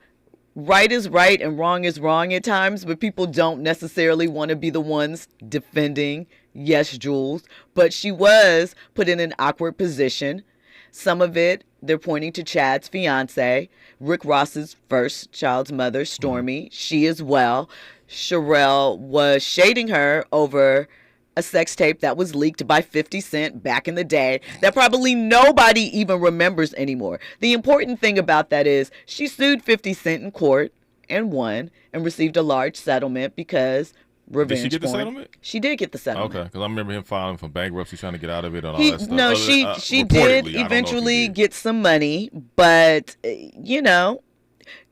right is right and wrong is wrong at times, but people don't necessarily want to be the ones defending Yes Jules. But she was put in an awkward position. Some of it, they're pointing to Chad's fiance, Rick Ross's first child's mother, Stormy. She as well. Sherelle was shading her over a sex tape that was leaked by 50 Cent back in the day that probably nobody even remembers anymore. The important thing about that is she sued 50 Cent in court and won and received a large settlement because revenge Did she get porn. the settlement? She did get the settlement. Okay, because I remember him filing for bankruptcy, trying to get out of it and all that stuff. No, she did eventually get some money, but, you know,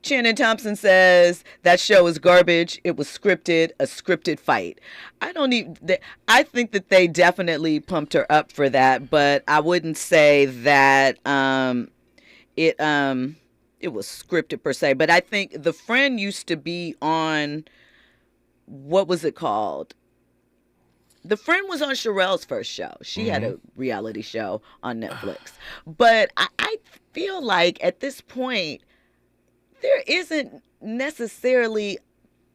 Shannon Thompson says that show is garbage. It was scripted, a scripted fight. I think that they definitely pumped her up for that, but I wouldn't say that it was scripted per se. But I think the friend used to be on, what was it called? The Friend was on Sherelle's first show. She had a reality show on Netflix. But I feel like at this point, there isn't necessarily,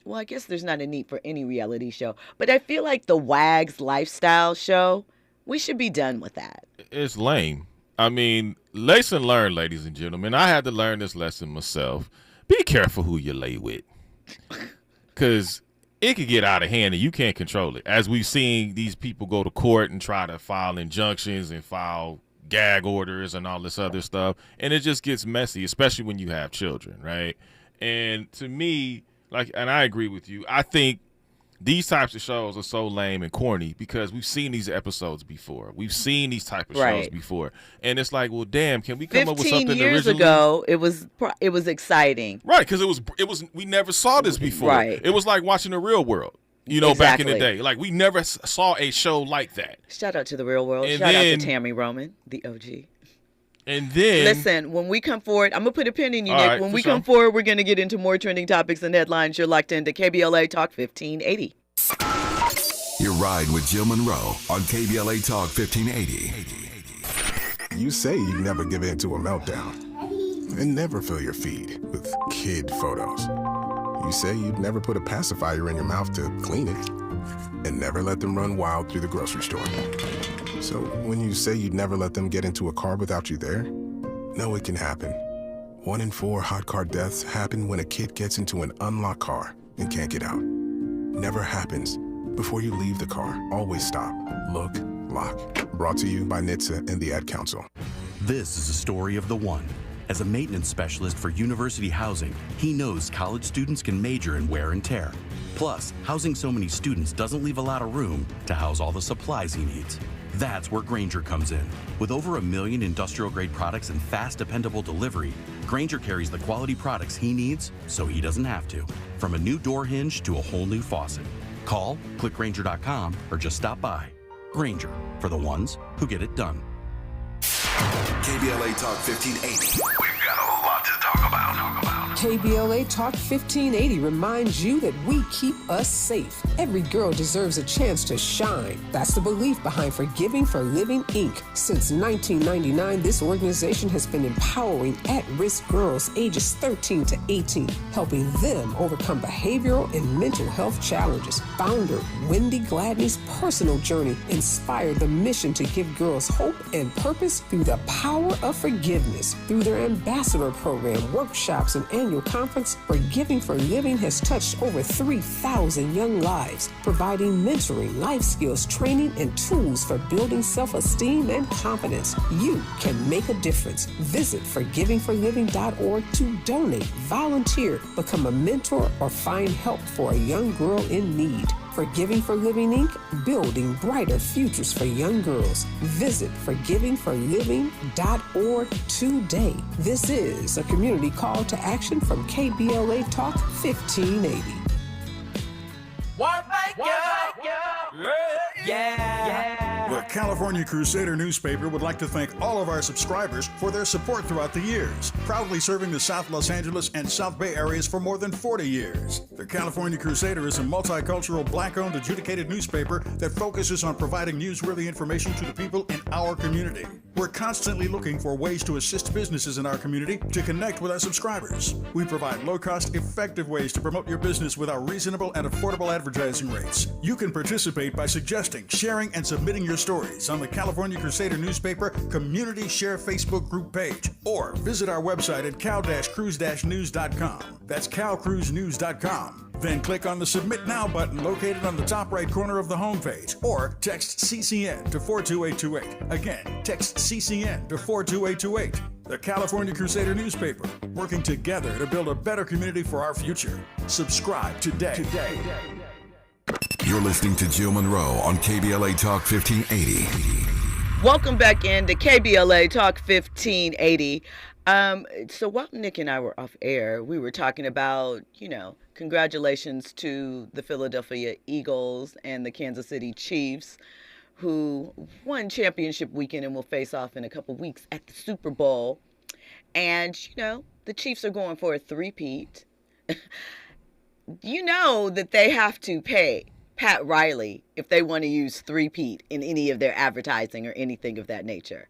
well, I guess there's not a need for any reality show, but I feel like the Wags lifestyle show, we should be done with that. It's lame. I mean, lesson learned, ladies and gentlemen. I had to learn this lesson myself. Be careful who you lay with, because it could get out of hand and you can't control it. As we've seen these people go to court and try to file injunctions and file gag orders and all this other stuff, and it just gets messy, especially when you have children, right? And to me, and I agree with you, I think these types of shows are so lame and corny because we've seen these episodes before. We've seen these type of shows before. And it's like, well, damn, can we come up with something 15 years ago, it was exciting. Right, because it was we never saw this before. Right. It was like watching The Real World, back in the day. Like, we never saw a show like that. Shout out to The Real World. And Shout out then, to Tammy Roman, the OG. And then, listen, when we come forward, I'm going to put a pin in you, all Nick. right, when we sure. come forward, we're going to get into more trending topics and headlines. You're locked into KBLA Talk 1580. You're riding with Jill Monroe on KBLA Talk 1580. You say you'd never give in to a meltdown and never fill your feed with kid photos. You say you'd never put a pacifier in your mouth to clean it and never let them run wild through the grocery store. So when you say you'd never let them get into a car without you there, no, it can happen. 1 in 4 hot car deaths happen when a kid gets into an unlocked car and can't get out. Never happens. Before you leave the car, always stop, look, lock. Brought to you by NHTSA and the Ad Council. This is a story of the one. As a maintenance specialist for university housing, he knows college students can major in wear and tear. Plus, housing so many students doesn't leave a lot of room to house all the supplies he needs. That's where Grainger comes in. With over 1 million industrial-grade products and fast, dependable delivery, Grainger carries the quality products he needs so he doesn't have to. From a new door hinge to a whole new faucet. Call, click Grainger.com, or just stop by. Grainger, for the ones who get it done. KBLA Talk 1580. We've got a lot to talk about. KBLA Talk 1580 reminds you that we keep us safe. Every girl deserves a chance to shine. That's the belief behind Forgiving for Living, Inc. Since 1999, this organization has been empowering at-risk girls ages 13 to 18, helping them overcome behavioral and mental health challenges. Founder Wendy Gladney's personal journey inspired the mission to give girls hope and purpose through the power of forgiveness. Through their ambassador program, workshops, and annual conference, Forgiving for Living has touched over 3,000 young lives, providing mentoring, life skills, training, and tools for building self-esteem and confidence. You can make a difference. Visit forgivingforliving.org to donate, volunteer, become a mentor, or find help for a young girl in need. Forgiving for Living, Inc., building brighter futures for young girls. Visit forgivingforliving.org today. This is a community call to action from KBLA Talk 1580. The California Crusader newspaper would like to thank all of our subscribers for their support throughout the years, proudly serving the South Los Angeles and South Bay areas for more than 40 years. The California Crusader is a multicultural, black-owned, adjudicated newspaper that focuses on providing newsworthy information to the people in our community. We're constantly looking for ways to assist businesses in our community to connect with our subscribers. We provide low-cost, effective ways to promote your business with our reasonable and affordable advertising rates. You can participate by suggesting, sharing, and submitting your stories on the California Crusader newspaper Community Share Facebook group page, or visit our website at cal-cruise-news.com. That's calcruisenews.com. Then click on the Submit Now button located on the top right corner of the homepage, or text CCN to 42828. Again, text CCN to 42828. The California Crusader newspaper, working together to build a better community for our future. Subscribe today. You're listening to Jill Monroe on KBLA Talk 1580. Welcome back into KBLA Talk 1580. So while Nick and I were off air, we were talking about, congratulations to the Philadelphia Eagles and the Kansas City Chiefs, who won championship weekend and will face off in a couple weeks at the Super Bowl. And, the Chiefs are going for a three-peat. You know that they have to pay Pat Riley if they want to use three-peat in any of their advertising or anything of that nature.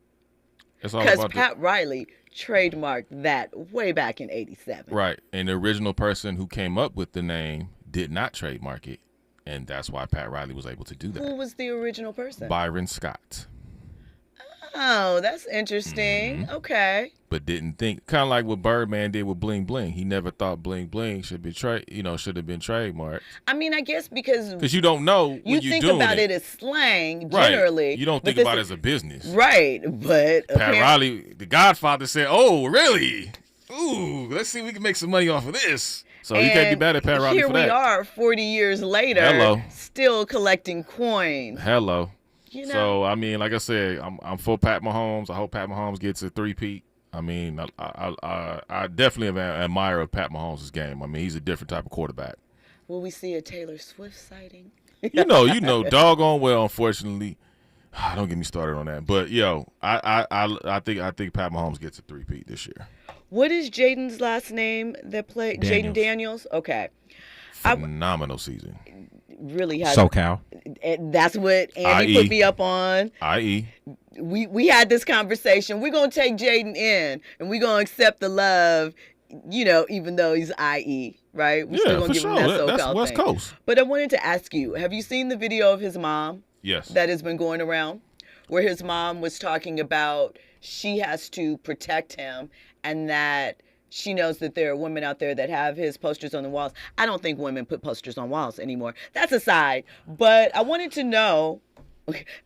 Because Pat Riley trademarked that way back in 87. Right. And the original person who came up with the name did not trademark it. And that's why Pat Riley was able to do that. Who was the original person? Byron Scott. Oh, that's interesting. Mm-hmm. Okay. But didn't think, kind of like what Birdman did with Bling Bling. He never thought Bling Bling should be should have been trademarked. I mean, I guess because you don't know when you you're think doing about it as slang right. generally. You don't think about it as a business, right? But Pat Riley, the Godfather, said, "Oh, really? Ooh, let's see if we can make some money off of this." So you can't be mad at Pat Riley for that. Here we are, 40 years later, still collecting coin. Hello. You know? So I mean, like I said, I'm for Pat Mahomes. I hope Pat Mahomes gets a three-peat. I mean, I definitely am an admirer of Pat Mahomes' game. I mean, he's a different type of quarterback. Will we see a Taylor Swift sighting? you know, doggone well. Unfortunately, don't get me started on that. But I think Pat Mahomes gets a three-peat this year. What is Jaden's last name that played? Jaden Daniels? Okay. Phenomenal season. Really has. SoCal. That's what Andy put me up on. IE. We had this conversation. We're going to take Jaden in, and we're going to accept the love, even though he's IE, right? We're still going to give him that SoCal That's West thing. Coast. But I wanted to ask you, have you seen the video of his mom? Yes. That has been going around, where his mom was talking about she has to protect him and that she knows that there are women out there that have his posters on the walls. I don't think women put posters on walls anymore. That's a side. But I wanted to know,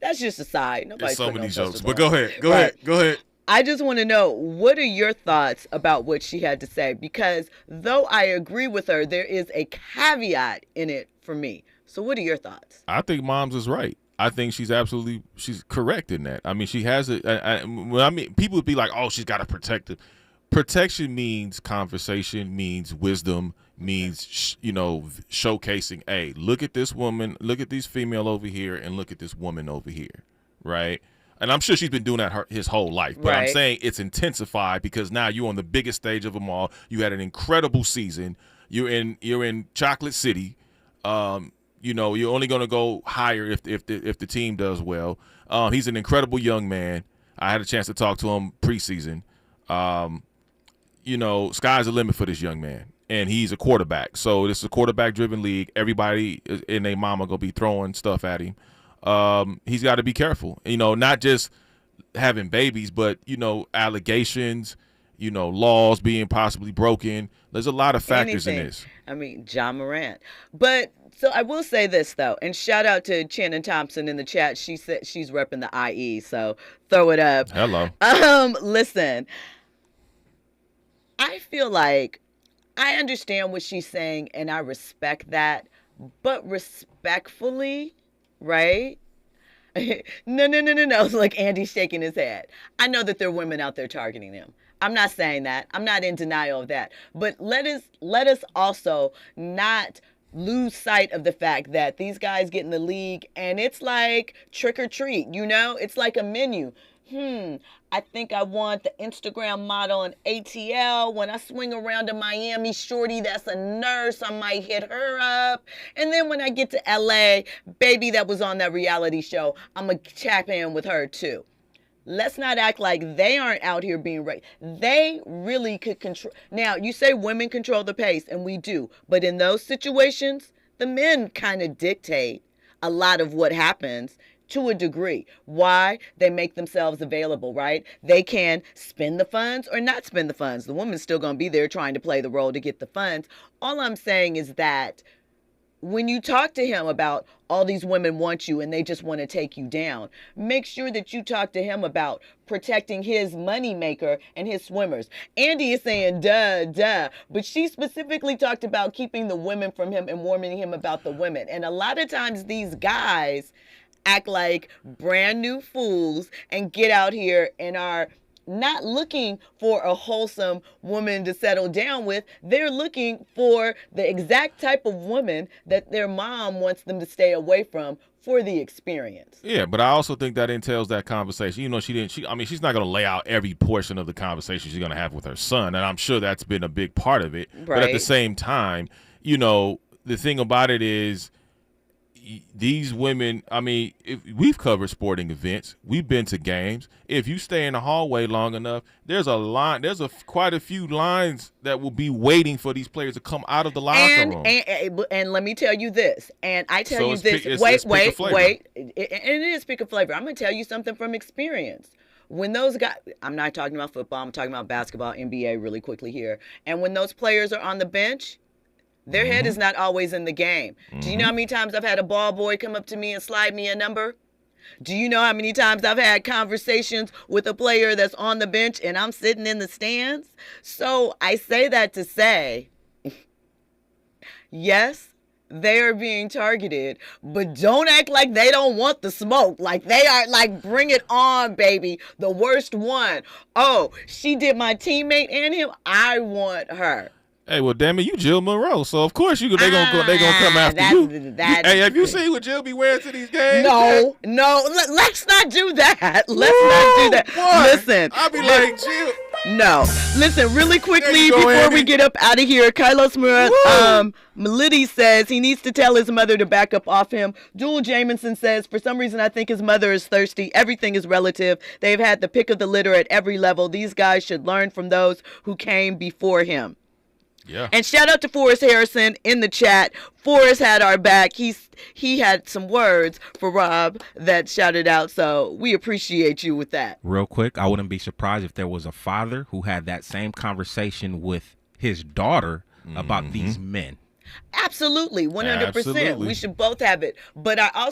that's just a side. Nobody's There's so many no jokes. But go ahead. I just want to know, what are your thoughts about what she had to say? Because though I agree with her, there is a caveat in it for me. So what are your thoughts? I think Moms is right. I think she's correct in that. I mean, she has it. People would be like, oh, she's got to protect him. Protection means conversation, means wisdom, means, showcasing, hey, look at this woman, look at this female over here, and look at this woman over here, right? And I'm sure she's been doing that his whole life. But I'm saying it's intensified because now you're on the biggest stage of them all. You had an incredible season. You're in Chocolate City. You're only going to go higher if the team does well. He's an incredible young man. I had a chance to talk to him preseason. Sky's the limit for this young man, and he's a quarterback. So this is a quarterback-driven league. Everybody and their mama gonna be throwing stuff at him. He's got to be careful. Not just having babies, but allegations. Laws being possibly broken. There's a lot of factors in this. I mean, John Morant. But so I will say this though, and shout out to Shannon Thompson in the chat. She said she's repping the IE, so throw it up. Hello. Listen. I feel like I understand what she's saying and I respect that, but respectfully, right? No. It's like Andy's shaking his head. I know that there are women out there targeting them. I'm not saying that. I'm not in denial of that. But let us also not lose sight of the fact that these guys get in the league and it's like trick or treat, It's like a menu. I think I want the Instagram model in ATL. When I swing around to Miami, shorty that's a nurse, I might hit her up. And then when I get to LA, baby that was on that reality show, I'm going to tap in with her too. Let's not act like they aren't out here being right. They really could control. Now, you say women control the pace, and we do. But in those situations, the men kind of dictate a lot of what happens. To a degree. Why? They make themselves available, right? They can spend the funds or not spend the funds. The woman's still going to be there trying to play the role to get the funds. All I'm saying is that when you talk to him about all these women want you and they just want to take you down, make sure that you talk to him about protecting his moneymaker and his swimmers. Andy is saying, duh, but she specifically talked about keeping the women from him and warning him about the women. And a lot of times these guys act like brand new fools and get out here and are not looking for a wholesome woman to settle down with. They're looking for the exact type of woman that their mom wants them to stay away from for the experience. Yeah, but I also think that entails that conversation. She's not going to lay out every portion of the conversation she's going to have with her son, and I'm sure that's been a big part of it. Right. But at the same time, the thing about it is, these women, I mean, we've covered sporting events. We've been to games. If you stay in the hallway long enough, there's quite a few lines that will be waiting for these players to come out of the locker room. And let me tell you this, and I tell you this. Wait. And it is pick a flavor. I'm going to tell you something from experience. When those guys, I'm not talking about football, I'm talking about basketball, NBA really quickly here. And when those players are on the bench, their head is not always in the game. Do you know how many times I've had a ball boy come up to me and slide me a number? Do you know how many times I've had conversations with a player that's on the bench and I'm sitting in the stands? So I say that to say, yes, they are being targeted, but don't act like they don't want the smoke. Like they are, like, bring it on, baby. The worst one. Oh, she did my teammate and him. I want her. Hey, well, damn it, you Jill Monroe, so of course they gonna come after you. Hey, have you seen what Jill be wearing to these games? No, let's not do that. Let's not do that. Boy, Listen, I'll be like, Jill. No, listen, really quickly before we get up out of here, Kylos Liddy says he needs to tell his mother to back up off him. Jewel Jamison says, for some reason, I think his mother is thirsty. Everything is relative. They've had the pick of the litter at every level. These guys should learn from those who came before him. Yeah. And shout out to Forrest Harrison in the chat. Forrest had our back. He had some words for Rob that shouted out, so we appreciate you with that. Real quick, I wouldn't be surprised if there was a father who had that same conversation with his daughter about these men. Absolutely, 100%. Absolutely. We should both have it. But I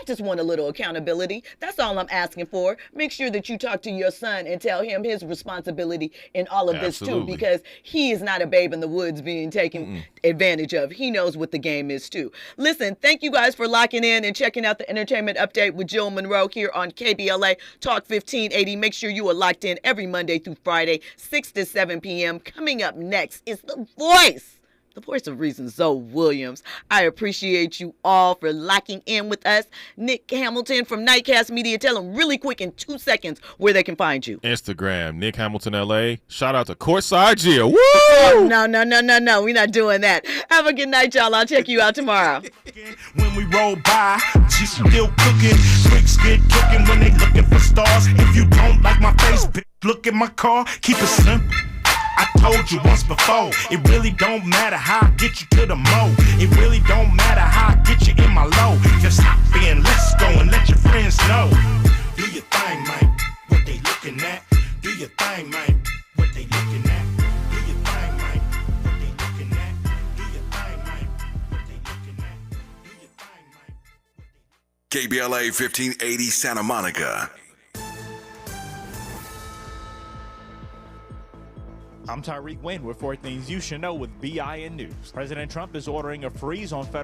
just want a little accountability. That's all I'm asking for. Make sure that you talk to your son and tell him his responsibility in all of this too, because he is not a babe in the woods being taken advantage of. He knows what the game is too. Listen, thank you guys for locking in and checking out the entertainment update with Jill Monroe here on KBLA Talk 1580. Make sure you are locked in every Monday through Friday, 6 to 7 p.m. Coming up next is The voice of reason, Zoe Williams. I appreciate you all for locking in with us. Nick Hamilton from Nightcast Media, tell them really quick in 2 seconds where they can find you. Instagram, Nick Hamilton LA. Shout out to Courtside Jill. Woo! Oh, no. We're not doing that. Have a good night, y'all. I'll check you out tomorrow. When we roll by, she's still cooking. Bricks get cooking when they looking for stars. If you don't like my face, bitch, look at my car. Keep it simple. I told you once before, it really don't matter how I get you to the mo. It really don't matter how I get you in my low. Just hop in, let's go and let your friends know. Do your thing, man, what they looking at. Do your thing, man, what they looking at. Do your thing, man, what they looking at. Do your thing, man, what they looking at. Do your thing, man. KBLA 1580 Santa Monica. I'm Tyreek Wynn with 4 Things You Should Know with BIN News. President Trump is ordering a freeze on federal